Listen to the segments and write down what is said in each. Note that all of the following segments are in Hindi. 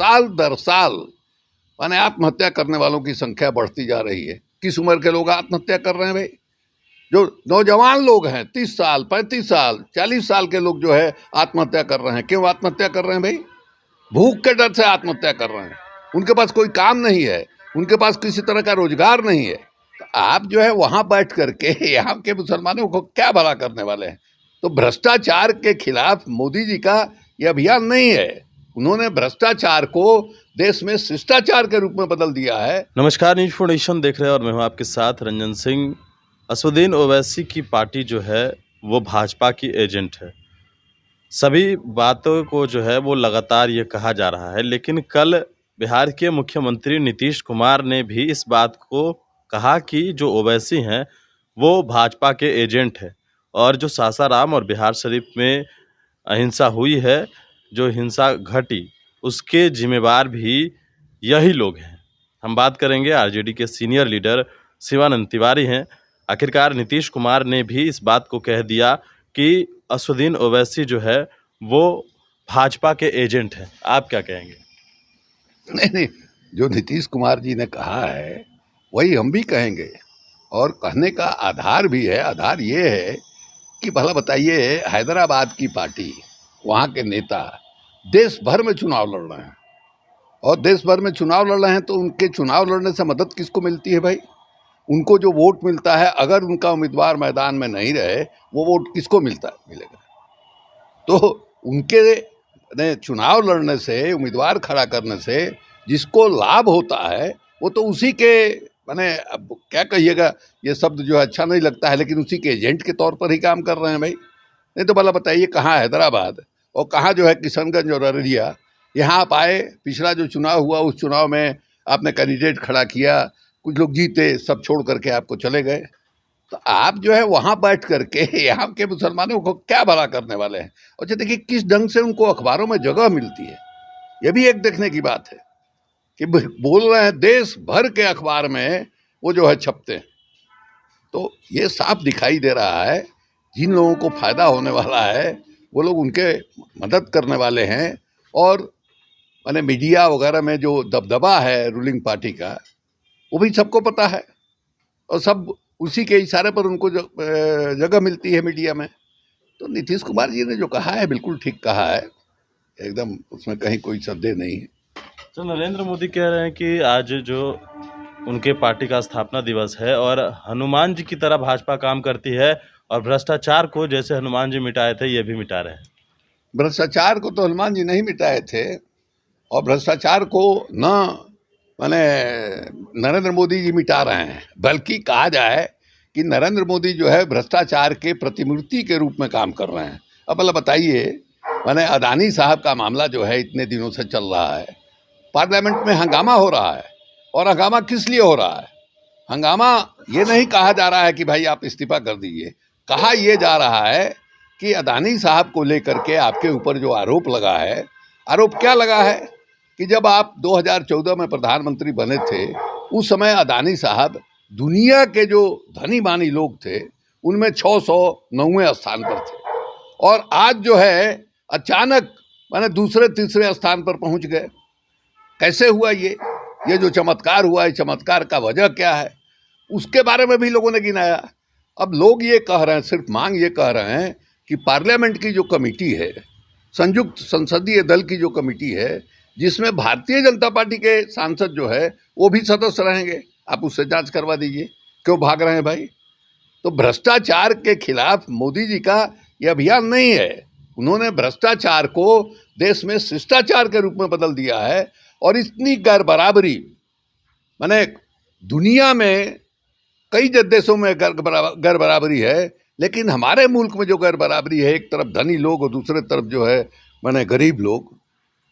साल दर साल माने आत्महत्या करने वालों की संख्या बढ़ती जा रही है। किस उम्र के लोग आत्महत्या कर रहे हैं भाई? जो नौजवान लोग हैं, 30 साल, 35 साल, 40 साल के लोग जो है आत्महत्या कर रहे हैं। क्यों आत्महत्या कर रहे हैं भाई? भूख के डर से आत्महत्या कर रहे हैं। उनके पास कोई काम नहीं है, उनके पास किसी तरह का रोजगार नहीं है। तो आप जो है वहां बैठ करके यहाँ के मुसलमानों को क्या भला करने वाले हैं? तो भ्रष्टाचार के खिलाफ मोदी जी का ये अभियान नहीं है। उन्होंने भ्रष्टाचार को देश में शिष्टाचार के रूप में बदल दिया है। नमस्कार, न्यूज़ फाउंडेशन देख रहे हैं और मैं हूं आपके साथ रंजन सिंह। असदुद्दीन ओवैसी की पार्टी जो है वो भाजपा की एजेंट है। सभी बातों को जो है वो लगातार ये कहा जा रहा है, लेकिन कल बिहार के मुख्यमंत्री नीतीश कुमार ने भी इस बात को कहा कि जो ओवैसी हैं वो भाजपा के एजेंट है और जो सासाराम और बिहार शरीफ में अहिंसा हुई है, जो हिंसा घटी, उसके जिम्मेवार भी यही लोग हैं। हम बात करेंगे आरजेडी के सीनियर लीडर शिवानंद तिवारी हैं। आखिरकार नीतीश कुमार ने भी इस बात को कह दिया कि असदुद्दीन ओवैसी जो है वो भाजपा के एजेंट हैं। आप क्या कहेंगे? नहीं, जो नीतीश कुमार जी ने कहा है वही हम भी कहेंगे और कहने का आधार भी है। आधार ये है कि भला बताइए, हैदराबाद की पार्टी, वहाँ के नेता देश भर में चुनाव लड़ रहे हैं और देश भर में चुनाव लड़ रहे हैं तो उनके चुनाव लड़ने से मदद किसको मिलती है भाई? उनको जो वोट मिलता है, अगर उनका उम्मीदवार मैदान में नहीं रहे, वो वोट किसको मिलेगा? तो उनके चुनाव लड़ने से, उम्मीदवार खड़ा करने से जिसको लाभ होता है वो तो उसी के, माने अब क्या कहिएगा, ये शब्द जो है अच्छा नहीं लगता है, लेकिन उसी के एजेंट के तौर पर ही काम कर रहे हैं भाई। नहीं तो भला बताइए, कहाँ हैदराबाद और कहाँ जो है किशनगंज और अररिया? यहाँ आप आए, पिछला जो चुनाव हुआ उस चुनाव में आपने कैंडिडेट खड़ा किया, कुछ लोग जीते, सब छोड़ करके आपको चले गए। तो आप जो है वहाँ बैठ करके यहाँ के मुसलमानों को क्या भला करने वाले हैं? और देखिए किस ढंग से उनको अखबारों में जगह मिलती है, ये भी एक देखने की बात है कि बोल रहे हैं देश भर के अखबार में वो जो है छपते हैं। तो ये साफ दिखाई दे रहा है जिन लोगों को फायदा होने वाला है वो लोग उनके मदद करने वाले हैं। और माने मीडिया वगैरह में जो दबदबा है रूलिंग पार्टी का, वो भी सबको पता है और सब उसी के इशारे पर उनको जगह मिलती है मीडिया में। तो नीतीश कुमार जी ने जो कहा है बिल्कुल ठीक कहा है, एकदम उसमें कहीं कोई संदेह नहीं है। तो नरेंद्र मोदी कह रहे हैं कि आज जो उनके पार्टी का स्थापना दिवस है और हनुमान जी की तरह भाजपा काम करती है और भ्रष्टाचार को जैसे हनुमान जी मिटाए थे ये भी मिटा रहे हैं। भ्रष्टाचार को तो हनुमान जी नहीं मिटाए थे और भ्रष्टाचार को न माने नरेंद्र मोदी जी मिटा रहे हैं, बल्कि कहा जाए कि नरेंद्र मोदी जो है भ्रष्टाचार के प्रतिमूर्ति के रूप में काम कर रहे हैं। अब भला बताइए, माने अदानी साहब का मामला जो है इतने दिनों से चल रहा है, पार्लियामेंट में हंगामा हो रहा है। और हंगामा किस लिए हो रहा है? हंगामा ये नहीं कहा जा रहा है कि भाई आप इस्तीफा कर दीजिए, कहा यह जा रहा है कि अदानी साहब को लेकर के आपके ऊपर जो आरोप लगा है, आरोप क्या लगा है कि जब आप 2014 में प्रधानमंत्री बने थे उस समय अदानी साहब दुनिया के जो धनी मानी लोग थे उनमें 609वें स्थान पर थे और आज जो है अचानक माने दूसरे तीसरे स्थान पर पहुंच गए। कैसे हुआ ये जो चमत्कार हुआ है, चमत्कार का वजह क्या है, उसके बारे में भी लोगों ने गिनाया। अब लोग ये कह रहे हैं, सिर्फ मांग ये कह रहे हैं कि पार्लियामेंट की जो कमेटी है, संयुक्त संसदीय दल की जो कमेटी है, जिसमें भारतीय जनता पार्टी के सांसद जो है वो भी सदस्य रहेंगे, आप उससे जांच करवा दीजिए। क्यों भाग रहे हैं भाई? तो भ्रष्टाचार के खिलाफ मोदी जी का ये अभियान नहीं है। उन्होंने भ्रष्टाचार को देश में शिष्टाचार के रूप में बदल दिया है। और इतनी गैर बराबरी, माने दुनिया में कई देशों में गैर बराबरी है, लेकिन हमारे मुल्क में जो गैर बराबरी है, एक तरफ धनी लोग और दूसरे तरफ जो है माने गरीब लोग,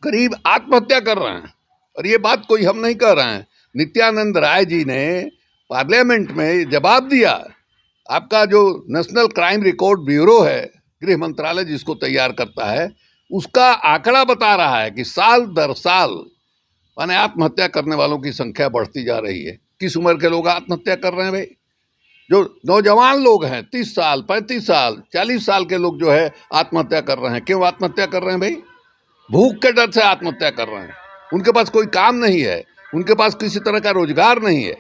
गरीब आत्महत्या कर रहे हैं। और ये बात कोई हम नहीं कह रहे हैं, नित्यानंद राय जी ने पार्लियामेंट में जवाब दिया। आपका जो नेशनल क्राइम रिकॉर्ड ब्यूरो है, गृह मंत्रालय जिसको तैयार करता है, उसका आंकड़ा बता रहा है कि साल दर साल माने आत्महत्या करने वालों की संख्या बढ़ती जा रही है। किस उम्र के लोग आत्महत्या कर रहे हैं भाई? जो नौजवान लोग हैं, 30 साल, 35 साल, 40 साल के लोग जो है आत्महत्या कर रहे हैं। क्यों आत्महत्या कर रहे हैं भाई? भूख के डर से आत्महत्या कर रहे हैं। उनके पास कोई काम नहीं है, उनके पास किसी तरह का रोजगार नहीं है,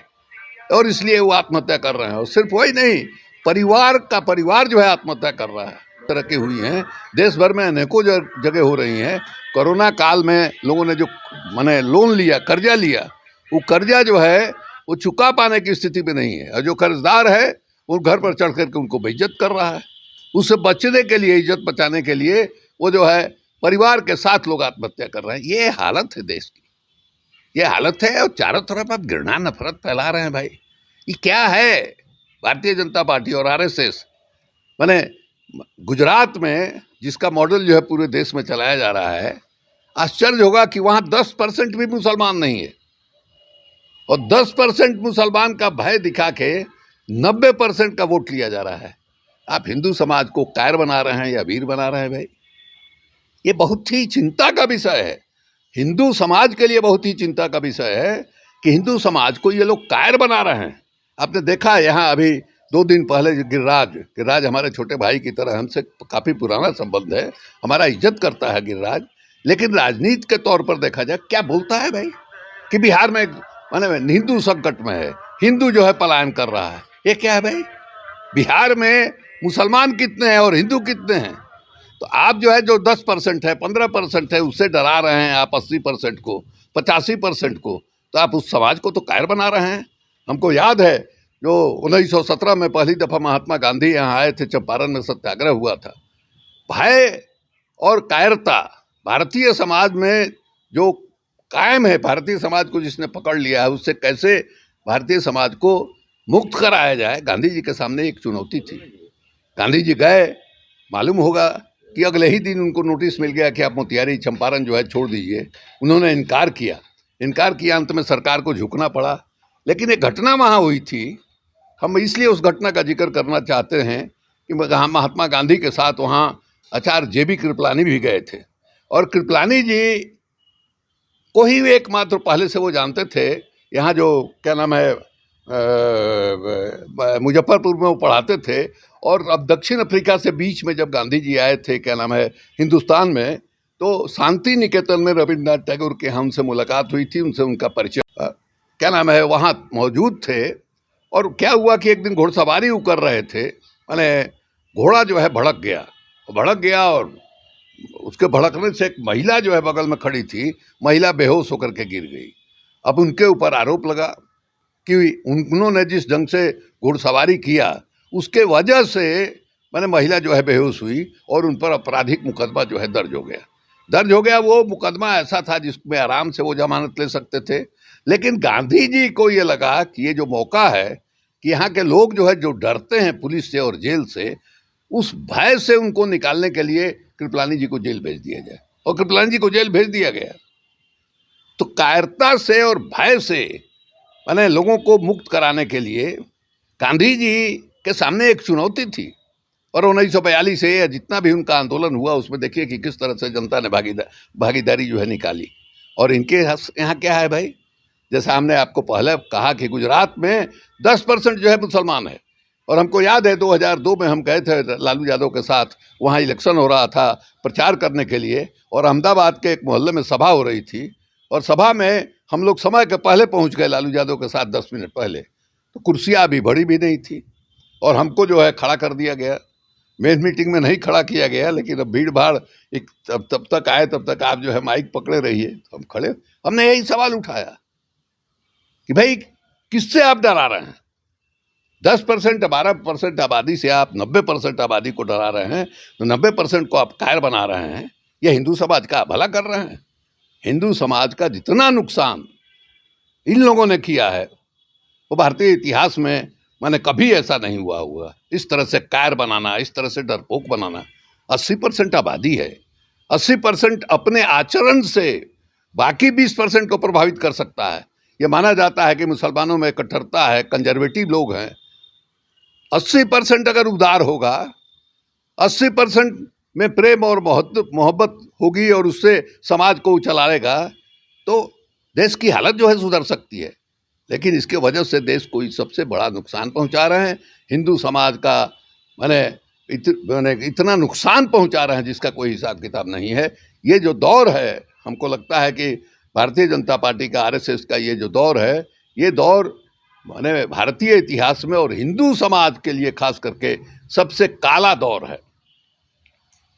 और इसलिए वो आत्महत्या कर रहे हैं। और सिर्फ वही नहीं, परिवार जो है आत्महत्या कर रहा है। तरह की हुई हैं, देश भर में अनेकों जगह हो रही हैं। कोरोना काल में लोगों ने जो माने लोन लिया, कर्जा लिया, वो कर्जा जो है वो चुका पाने की स्थिति में नहीं है, और जो कर्जदार है वो घर पर चढ़ करके उनको बेइज्जत कर रहा है। उससे बचने के लिए, इज्जत बचाने के लिए वो जो है परिवार के साथ लोग आत्महत्या कर रहे हैं। ये हालत है देश की, ये हालत है। और चारों तरफ आप घृणा नफरत फैला रहे हैं भाई। ये क्या है? भारतीय जनता पार्टी और आरएसएस, माने गुजरात में जिसका मॉडल जो है पूरे देश में चलाया जा रहा है, आश्चर्य होगा कि वहाँ 10% भी मुसलमान नहीं है, और 10% मुसलमान का भय दिखा के 90% का वोट लिया जा रहा है। आप हिंदू समाज को कायर बना रहे हैं या वीर बना रहे हैं भाई? ये बहुत ही चिंता का विषय है। हिंदू समाज के लिए बहुत ही चिंता का विषय है कि हिंदू समाज को ये लोग कायर बना रहे हैं। आपने देखा यहाँ अभी 2 दिन पहले गिरिराज हमारे छोटे भाई की तरह, हमसे काफ़ी पुराना संबंध है, हमारा इज्जत करता है गिरिराज, लेकिन राजनीति के तौर पर देखा जाए क्या बोलता है भाई कि बिहार में माने हिंदू संकट में है, हिंदू जो है पलायन कर रहा है। ये क्या है भाई? बिहार में मुसलमान कितने हैं और हिंदू कितने हैं? तो आप जो है जो 10% है, 15% है, उससे डरा रहे हैं आप 80% को, 85% को, तो आप उस समाज को तो कायर बना रहे हैं। हमको याद है जो 1917 में पहली दफ़ा महात्मा गांधी यहाँ आए थे, चंपारण में सत्याग्रह हुआ था। भय और कायरता भारतीय समाज में जो कायम है, भारतीय समाज को जिसने पकड़ लिया है, उससे कैसे भारतीय समाज को मुक्त कराया जाए, गांधी जी के सामने एक चुनौती थी। गांधी जी गए, मालूम होगा कि अगले ही दिन उनको नोटिस मिल गया कि आप मोतिहारी चंपारण जो है छोड़ दीजिए। उन्होंने इनकार किया, अंत में सरकार को झुकना पड़ा। लेकिन एक घटना वहाँ हुई थी, हम इसलिए उस घटना का जिक्र करना चाहते हैं कि महात्मा गांधी के साथ वहाँ आचार्य जेबी कृपलानी भी गए थे, और कृपलानी जी को ही एकमात्र पहले से वो जानते थे। यहाँ जो क्या नाम है मुजफ्फरपुर में वो पढ़ाते थे, और अब दक्षिण अफ्रीका से बीच में जब गांधी जी आए थे क्या नाम है हिंदुस्तान में, तो शांति निकेतन में रविन्द्रनाथ टैगोर के यहाँ उनसे मुलाकात हुई थी, उनसे उनका परिचय क्या नाम है वहाँ मौजूद थे। और क्या हुआ कि एक दिन घोड़सवारी वो कर रहे थे, माने घोड़ा जो है भड़क गया, और उसके भड़कने से एक महिला जो है बगल में खड़ी थी, महिला बेहोश होकर के गिर गई। अब उनके ऊपर आरोप लगा कि उन्होंने जिस ढंग से घुड़सवारी किया उसके वजह से माने महिला जो है बेहोश हुई, और उन पर आपराधिक मुकदमा जो है दर्ज हो गया। वो मुकदमा ऐसा था जिसमें आराम से वो जमानत ले सकते थे। लेकिन गांधी जी को ये लगा कि ये जो मौका है कि यहाँ के लोग जो है जो डरते हैं पुलिस से और जेल से, उस भय से उनको निकालने के लिए कृपलानी जी को जेल भेज दिया जाए, और कृपलानी जी को जेल भेज दिया गया। तो कायरता से और भय से माने लोगों को मुक्त कराने के लिए गांधी जी के सामने एक चुनौती थी। और 1942 से जितना भी उनका आंदोलन हुआ उसमें देखिए कि किस तरह से जनता ने भागीदारी जो है निकाली। और इनके यहाँ क्या है भाई, जैसा हमने आपको पहले कहा कि गुजरात में 10% जो है मुसलमान है। और हमको याद है 2002 में हम गए थे लालू यादव के साथ, वहाँ इलेक्शन हो रहा था प्रचार करने के लिए, और अहमदाबाद के एक मोहल्ले में सभा हो रही थी, और सभा में हम लोग समय के पहले पहुँच गए लालू यादव के साथ 10 मिनट पहले। तो कुर्सियाँ अभी भरी भी नहीं थी, और हमको जो है खड़ा कर दिया गया। मेन मीटिंग में नहीं खड़ा किया गया, लेकिन अब भीड़ भाड़ एक तब तक आए, तब तक आप जो है माइक पकड़े रहिए। तो हम खड़े, हमने यही सवाल उठाया कि भाई किससे आप डरा रहे हैं? 10% 12% आबादी से आप 90% आबादी को डरा रहे हैं, तो 90% को आप कायर बना रहे हैं। ये हिंदू समाज का भला कर रहे हैं। हिंदू समाज का जितना नुकसान इन लोगों ने किया है वो भारतीय इतिहास में माने कभी ऐसा नहीं हुआ। इस तरह से कायर बनाना, इस तरह से डरपोक बनाना। 80% आबादी है, 80% अपने आचरण से बाकी 20% को प्रभावित कर सकता है। ये माना जाता है कि मुसलमानों में कट्टरता है, कंजर्वेटिव लोग हैं। 80% अगर उदार होगा, 80% में प्रेम और मोहब्बत होगी और उससे समाज को चलाएगा, तो देश की हालत जो है सुधर सकती है। लेकिन इसके वजह से देश को सबसे बड़ा नुकसान पहुंचा रहे हैं। हिंदू समाज का माने इतना नुकसान पहुंचा रहे हैं जिसका कोई हिसाब किताब नहीं है। ये जो दौर है, हमको लगता है कि भारतीय जनता पार्टी का, आरएसएस का ये जो दौर है, ये दौर माने भारतीय इतिहास में और हिंदू समाज के लिए खास करके सबसे काला दौर है।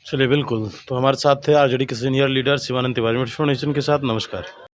चलिए बिल्कुल। तो हमारे साथ थे आरजेडी के senior leader Shivanand Tiwari nation के साथ। नमस्कार।